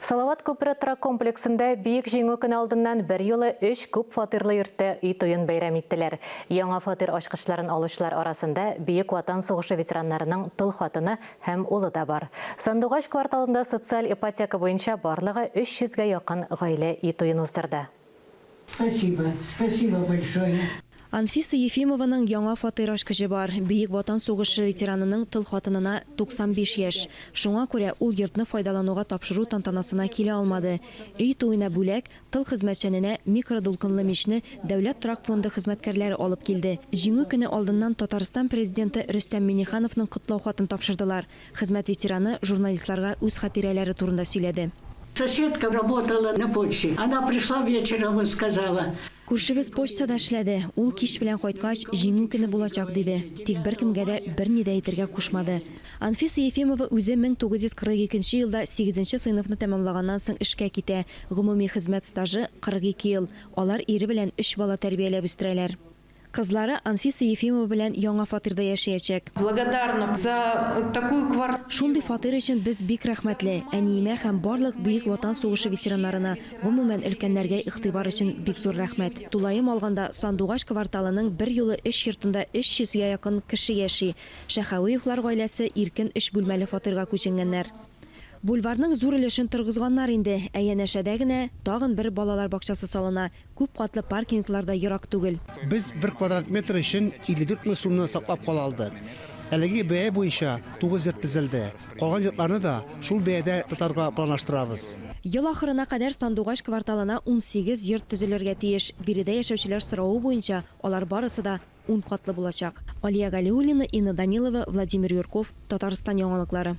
Салават көпірі комплексінде бейік жеңі күн алдынан бір елі 3 көп фатирлы үртті үй тойын бәйрәм еттілер. Яңа фатир ашқышларын алушылар арасында бейік ватан соғышы ветерандарының тұл хатыны һәм олы да бар. Сандуғаш кварталында социаль ипотека бойынша барлығы 300-ге яқын ғайле үй тойын уздырды. Спасибо большое. Анфиса Ефимованың яңа фатир ашкыжы бар. Бейік ватан соғышы ветеранының тыл хатынына 95 яш. Шуңа күрә ул йортны файдалануга тапшыру тантанасына килә алмады. Үй туйына бүләк тыл хезмәтчәненә микродулкынлы мичне Дәүләт торак фонды хезмәткәрләре алып килде. Җиңү көне алдыннан Татарстан президенты Рөстәм Миңнехановның котлау хатын тапшырдылар. Хезмәт ветераны журналистларга үз хатирәләре турында сөйләде. Соседка работала на почте. Она пришла вечером и сказала: Күршебез почтада эшләде. Ул кич белән кайткач, җиңү көне булачак диде. Тик бер кемгә дә берни дә әйтергә кушмады. Анфиса Ефимова үзе 1942 елда 8-нче сыйныфны тәмамлаганнан соң эшкә китә. Гомуми хезмәт стажы 42 ел. Алар ире белән 3 бала тәрбияләп үстерәләр. Кызлары Анфиса Ефимова белән яңа фатирда яшәячәк. Благодарна за такую квартиру. Шундый фатир өчен без бик рәхмәтле. Әниемә һәм барлык бөек ватан сугышы ветераннарына, гомумән өлкәннәргә игътибар өчен бик зур рәхмәт. Тулаем алганда Сандугаш кварталының бер юлы эш йортында 300-гә якын кеше яши. Шәһәвиевлар гаиләсе иркен 3 бүлмәле фатирга күченгәннәр. Бульварның зур өлешен торгызганнар инде. Әянәшәдә генә тагын бер балалар бакчасы салына. Күп катлы паркингларда ерак түгел. Без 1 квадрат метр өчен 54 мең сумны саклап кала алдык. Әлеге бәя буенча 9 йорт төзелде. Калган йортларны да шул бәядә тотарга планлаштырабыз. Ел ахырына кадәр Сандугаш кварталына 18 йорт төзелергә тиеш. Биредә яшәүчеләр сорауы буенча алар барысы да 10 катлы булачак. Алия Галиуллина, Инна Данилова, Владимир Юрков, Татарстан яңалыклары.